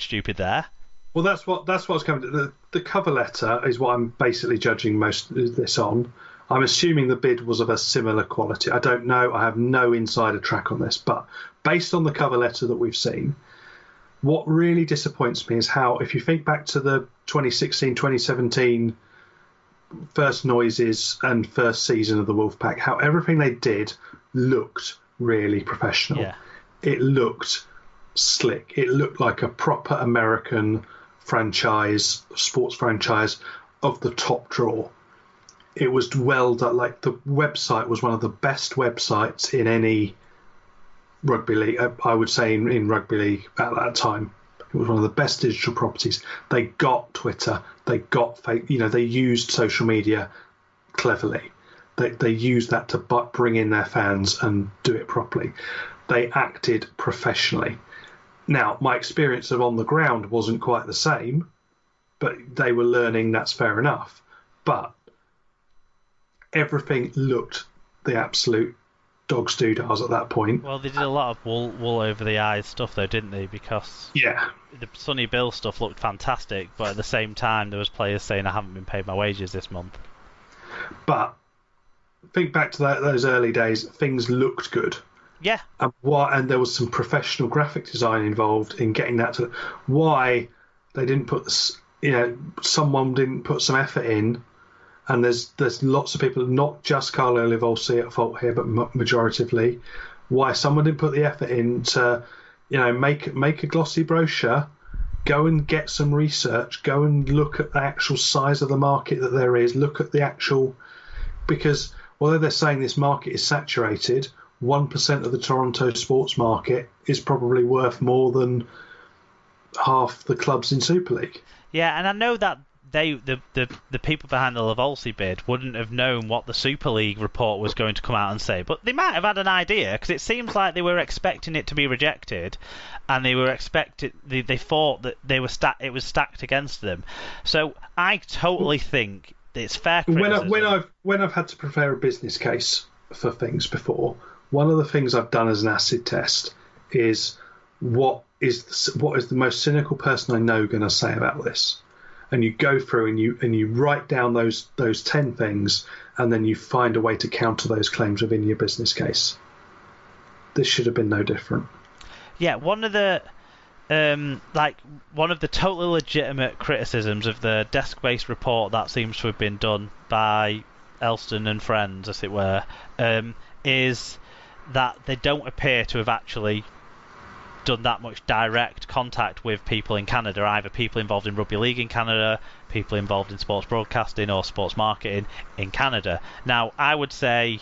stupid there. Well, that's what I was coming to. The cover letter is what I'm basically judging most of this on. I'm assuming the bid was of a similar quality. I don't know. I have no insider track on this, but based on the cover letter that we've seen, what really disappoints me is how, if you think back to the 2016-2017 first noises and first season of the Wolfpack, how everything they did looked really professional. Yeah. It looked slick. It looked like a proper American franchise, sports franchise of the top draw. It was well done. Like, the website was one of the best websites in any rugby league, I would say, in rugby league at that time. It was one of the best digital properties. They got Twitter. They got they used social media cleverly. They used that to bring in their fans and do it properly. They acted professionally. Now, my experience of on the ground wasn't quite the same, but they were learning. That's fair enough. But everything looked the absolute dog's doodahs at that point. Well, they did a lot of wool over the eyes stuff, though, didn't they? Because the Sonny Bill stuff looked fantastic, but at the same time, there was players saying, "I haven't been paid my wages this month." But think back to those early days. Things looked good. Yeah. And there was some professional graphic design involved in getting that to. Why they didn't put someone didn't put some effort in. And there's lots of people, not just Carlo Livolsi at fault here, but majoritively, why someone didn't put the effort in to, make a glossy brochure, go and get some research, go and look at the actual size of the market that there is, look at the actual, because although they're saying this market is saturated, 1% of the Toronto sports market is probably worth more than half the clubs in Super League. Yeah, and I know that the people behind the Livolsi bid wouldn't have known what the Super League report was going to come out and say, but they might have had an idea, because it seems like they were expecting it to be rejected, and they thought that it was stacked against them. So I totally think that it's fair criticism. When I've had to prepare a business case for things before, one of the things I've done as an acid test is what is the most cynical person I know going to say about this. And you go through and you write down those 10 things, and then you find a way to counter those claims within your business case. This should have been no different. Yeah, one of the totally legitimate criticisms of the desk-based report that seems to have been done by Elston and friends, as it were, is that they don't appear to have actually done that much direct contact with people in Canada, either people involved in Rugby League in Canada, people involved in sports broadcasting or sports marketing in Canada. Now, I would say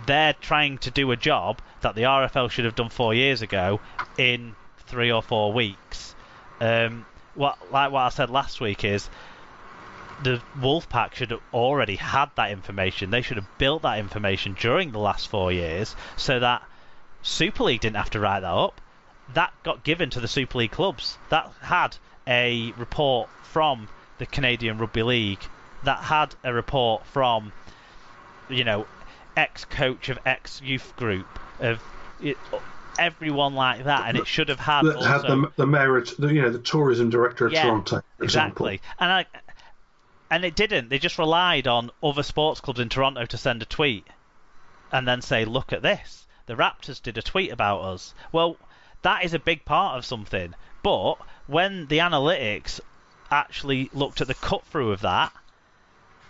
they're trying to do a job that the RFL should have done 4 years ago in 3 or 4 weeks. What I said last week is the Wolfpack should have already had that information. They should have built that information during the last 4 years so that Super League didn't have to write that up. That got given to the Super League clubs. That had a report from the Canadian Rugby League. That had a report from, ex-coach of ex-youth group, of everyone like that, and it should have had that also had the mayor, the tourism director of Toronto, for exactly. example. And it didn't. They just relied on other sports clubs in Toronto to send a tweet and then say, "Look at this. The Raptors did a tweet about us." Well, that is a big part of something. But when the analytics actually looked at the cut-through of that,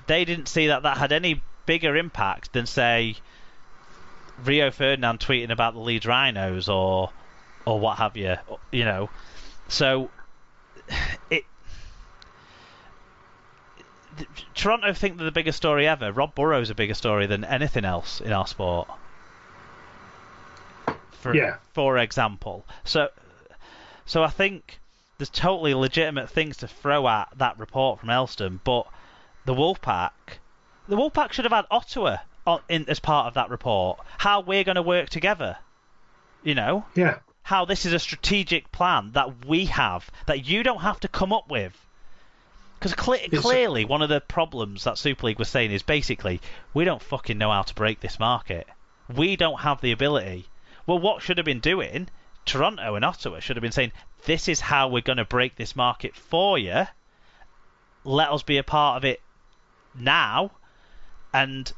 they didn't see that had any bigger impact than, say, Rio Ferdinand tweeting about the Leeds Rhinos or what have you, So Toronto think they're the biggest story ever. Rob Burrow's a bigger story than anything else in our sport. For example. So I think there's totally legitimate things to throw at that report from Elston, but the Wolfpack should have had Ottawa as part of that report. How we're going to work together. Yeah. How this is a strategic plan that we have, that you don't have to come up with. Because clearly one of the problems that Super League was saying is basically, we don't fucking know how to break this market. We don't have the ability. Well, what should have been doing, Toronto and Ottawa should have been saying, this is how we're going to break this market for you. Let us be a part of it now. And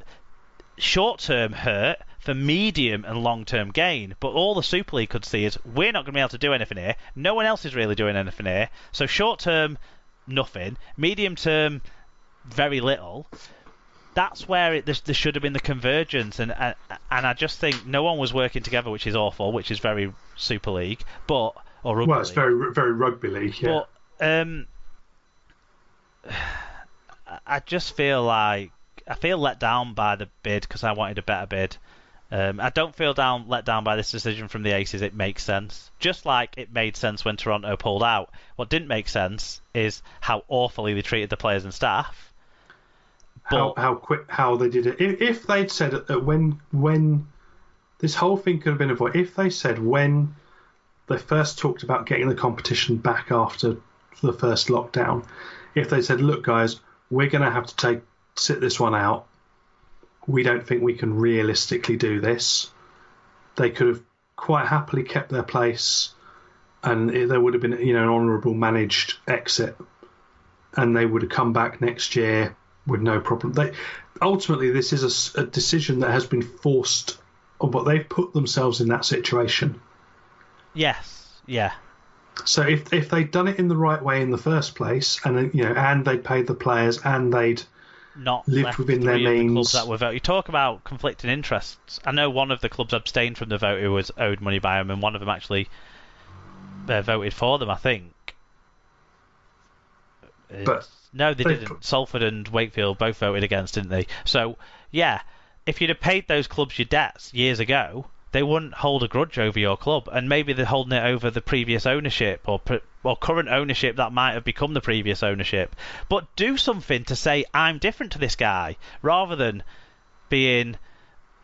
short-term hurt for medium and long-term gain. But all the Super League could see is, we're not going to be able to do anything here. No one else is really doing anything here. So short-term, nothing. Medium-term, very little. That's where there should have been the convergence, and I just think no one was working together, which is awful, which is very Super League, or Rugby Well, it's League. very very Rugby League, yeah. But I just feel let down by the bid because I wanted a better bid. I don't feel let down by this decision from the Aces. It makes sense, just like it made sense when Toronto pulled out. What didn't make sense is how awfully they treated the players and staff. How they did it. If they'd said when this whole thing could have been avoided, if they said when they first talked about getting the competition back after the first lockdown, if they said, look guys, we're going to have to sit this one out, we don't think we can realistically do this, they could have quite happily kept their place, and there would have been an honourable managed exit, and they would have come back next year with no problem. Ultimately, this is a decision that has been forced, but they've put themselves in that situation. Yes, yeah. So if they'd done it in the right way in the first place, and they'd paid the players, and they'd not lived within their means. The clubs that were voted. You talk about conflicting interests. I know one of the clubs abstained from the vote who was owed money by them, and one of them actually voted for them, I think. But no, they didn't. Salford and Wakefield both voted against, didn't they? So, yeah, if you'd have paid those clubs your debts years ago, they wouldn't hold a grudge over your club. And maybe they're holding it over the previous ownership or current ownership that might have become the previous ownership. But do something to say, I'm different to this guy, rather than being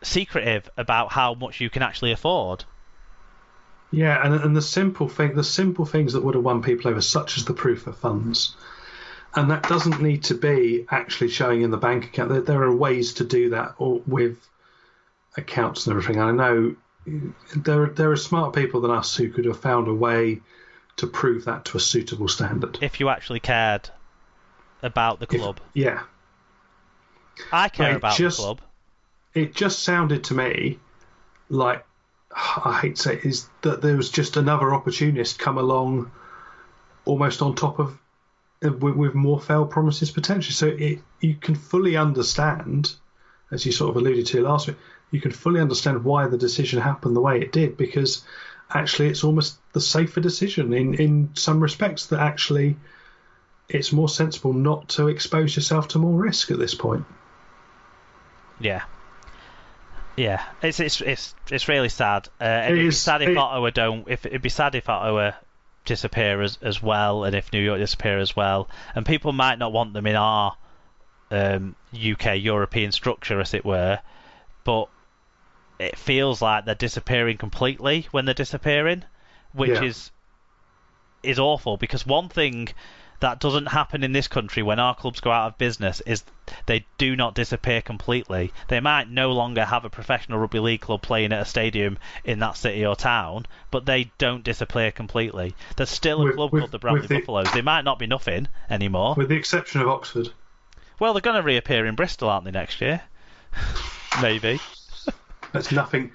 secretive about how much you can actually afford. Yeah, and the simple things that would have won people over, such as the proof of funds. And that doesn't need to be actually showing in the bank account. There are ways to do that with accounts and everything. I know there are smart people than us who could have found a way to prove that to a suitable standard. If you actually cared about the club. Yeah. I care about the club. It just sounded to me like, I hate to say it, is that there was just another opportunist come along almost on top of with more failed promises potentially. So you can fully understand, as you sort of alluded to last week, you can fully understand why the decision happened the way it did, because actually it's almost the safer decision in some respects, that actually it's more sensible not to expose yourself to more risk at this point. Yeah. Yeah, it's really sad. It'd be sad if Ottawa don't. It'd be sad if Ottawa disappear as well, and if New York disappear as well. And people might not want them in our UK European structure, as it were, but it feels like they're disappearing completely when they're disappearing, which is awful. Because one thing that doesn't happen in this country when our clubs go out of business is they do not disappear completely. They might no longer have a professional rugby league club playing at a stadium in that city or town, but they don't disappear completely. There's still a club called the Bradley Buffaloes. They might not be nothing anymore. With the exception of Oxford. Well, they're going to reappear in Bristol, aren't they, next year? Maybe. That's nothing.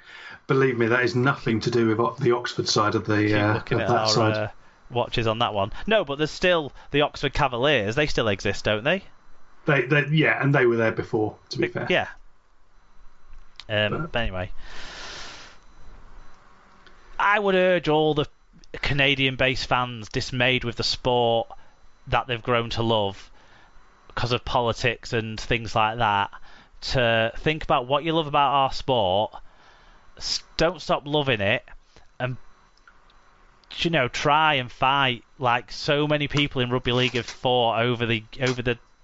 Believe me, that is nothing to do with the Oxford side of the looking at our side. Watches on that one. No, but there's still the Oxford Cavaliers. They still exist, don't they? Yeah, and they were there before, to be fair. Yeah. But anyway, I would urge all the Canadian-based fans dismayed with the sport that they've grown to love because of politics and things like that to think about what you love about our sport. Don't stop loving it, and try and fight like so many people in Rugby League have fought over the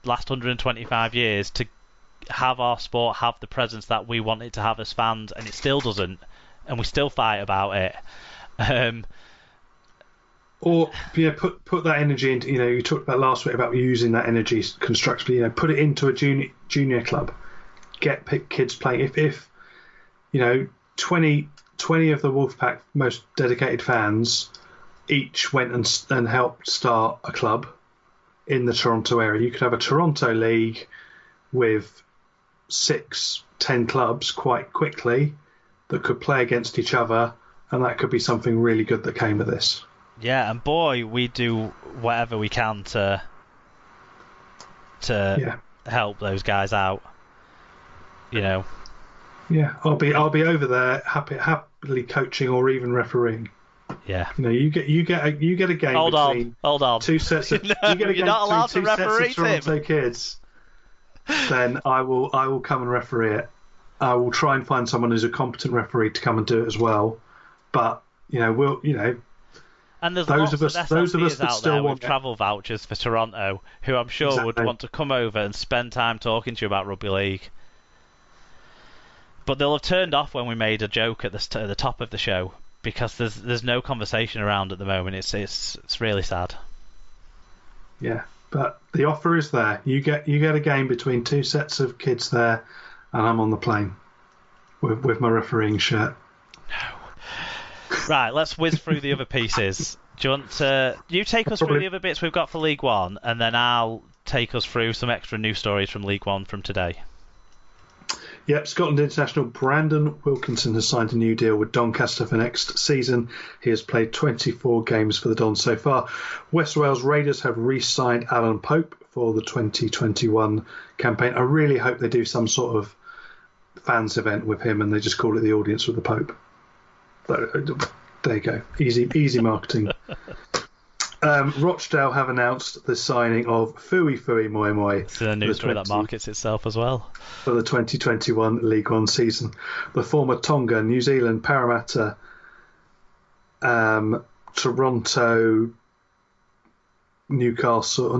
last 125 years to have our sport have the presence that we want it to have as fans, and it still doesn't, and we still fight about it. Or put that energy into, you talked about last week about using that energy constructively. Put it into a junior club, get kids playing. If 20 20 of the Wolfpack most dedicated fans each went and helped start a club in the Toronto area. You could have a Toronto league with 6-10 clubs quite quickly that could play against each other, and that could be something really good that came of this. Yeah, and boy, we do whatever we can to help those guys out. Yeah, I'll be over there happily coaching or even refereeing. Yeah. You get a game hold on. Two sets of no, you're not allowed to referee Toronto kids. Then I will come and referee it. I will try and find someone who's a competent referee to come and do it as well. But and there's those lots of us that out still there want with travel vouchers for Toronto who I'm sure would want to come over and spend time talking to you about rugby league. But they'll have turned off when we made a joke at the top of the show because there's no conversation around at the moment. It's really sad. Yeah, but the offer is there. You get a game between two sets of kids there, and I'm on the plane with my refereeing shirt. No. Right, let's whiz through the other pieces. Do you want to... You take us through the other bits we've got for League One, and then I'll take us through some extra news stories from League One from today. Yep, Scotland international Brandon Wilkinson has signed a new deal with Doncaster for next season. He has played 24 games for the Dons so far. West Wales Raiders have re-signed Alan Pope for the 2021 campaign. I really hope they do some sort of fans event with him and they just call it the Audience with the Pope. There you go. Easy marketing. Rochdale have announced the signing of Fui Moi Moi. It's a news story that markets itself as well. For the 2021 League One season. The former Tonga, New Zealand, Parramatta, Toronto, Newcastle,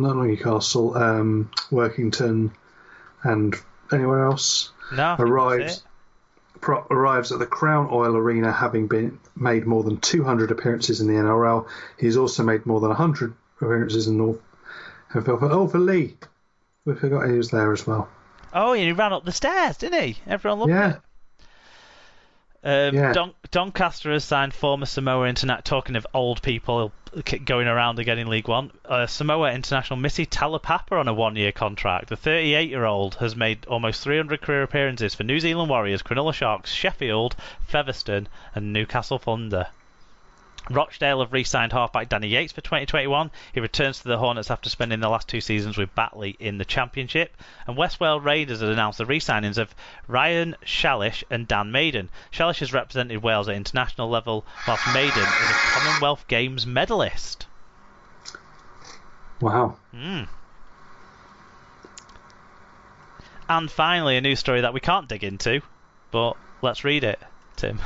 Workington, and anywhere else arrives at the Crown Oil Arena, having been made more than 200 appearances in the NRL. He's also made more than 100 appearances in North. For Lee, we forgot he was there as well. Oh, he ran up the stairs, didn't he? Everyone loved it. Doncaster has signed former Samoa International. Talking of old people going around again in League One, Samoa International Missy Talapapa on a 1-year contract. The 38-year-old has made almost 300 career appearances for New Zealand Warriors, Cronulla Sharks, Sheffield, Featherstone, and Newcastle Thunder. Rochdale have re-signed halfback Danny Yates for 2021. He returns to the Hornets after spending the last 2 seasons with Batley in the Championship. And West Wales Raiders have announced the re-signings of Ryan Shalish and Dan Maiden. Shalish has represented Wales at international level, whilst Maiden is a Commonwealth Games medalist. Wow. And finally, a news story that we can't dig into, but let's read it, Tim.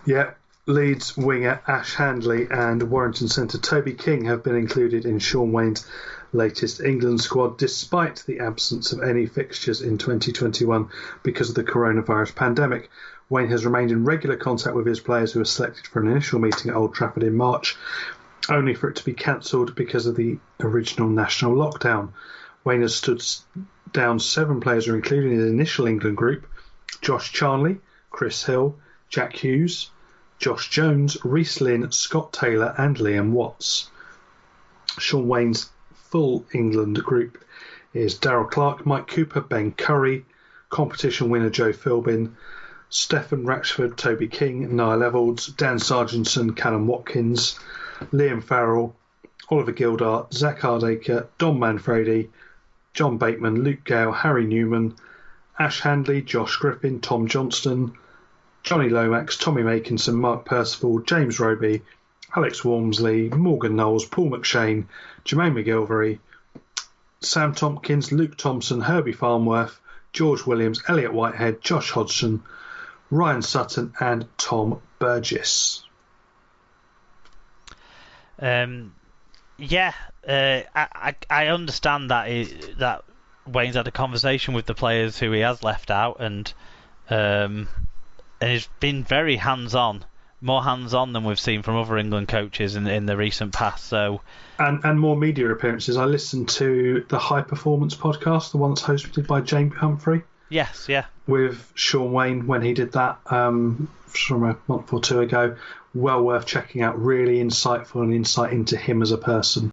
Yeah. Leeds winger Ash Handley and Warrington centre Toby King have been included in Sean Wayne's latest England squad despite the absence of any fixtures in 2021 because of the coronavirus pandemic. Wayne has remained in regular contact with his players who were selected for an initial meeting at Old Trafford in March, only for it to be cancelled because of the original national lockdown. Wayne has stood down 7 players who are included in the initial England group: Josh Charnley, Chris Hill, Jack Hughes, Josh Jones, Reece Lynn, Scott Taylor and Liam Watts. Sean Wayne's full England group is Darryl Clark, Mike Cooper, Ben Curry, competition winner Joe Philbin, Stephen Ratchford, Toby King, Niall Evalds, Dan Sargentson, Callum Watkins, Liam Farrell, Oliver Gildart, Zach Hardacre, Don Manfredi, John Bateman, Luke Gale, Harry Newman, Ash Handley, Josh Griffin, Tom Johnston, Johnny Lomax, Tommy Makinson, Mark Percival, James Roby, Alex Walmsley, Morgan Knowles, Paul McShane, Jermaine McGilvery, Sam Tompkins, Luke Thompson, Herbie Farnworth, George Williams, Elliot Whitehead, Josh Hodgson, Ryan Sutton and Tom Burgess. I understand that Wayne's had a conversation with the players who he has left out and he's been very hands-on, more hands-on than we've seen from other England coaches in the recent past. So, and more media appearances. I listened to the High Performance podcast, the one that's hosted by Jamie Humphrey. Yes, yeah. with Sean Wayne when he did that from a month or two ago. Well worth checking out. Really insightful and insight into him as a person.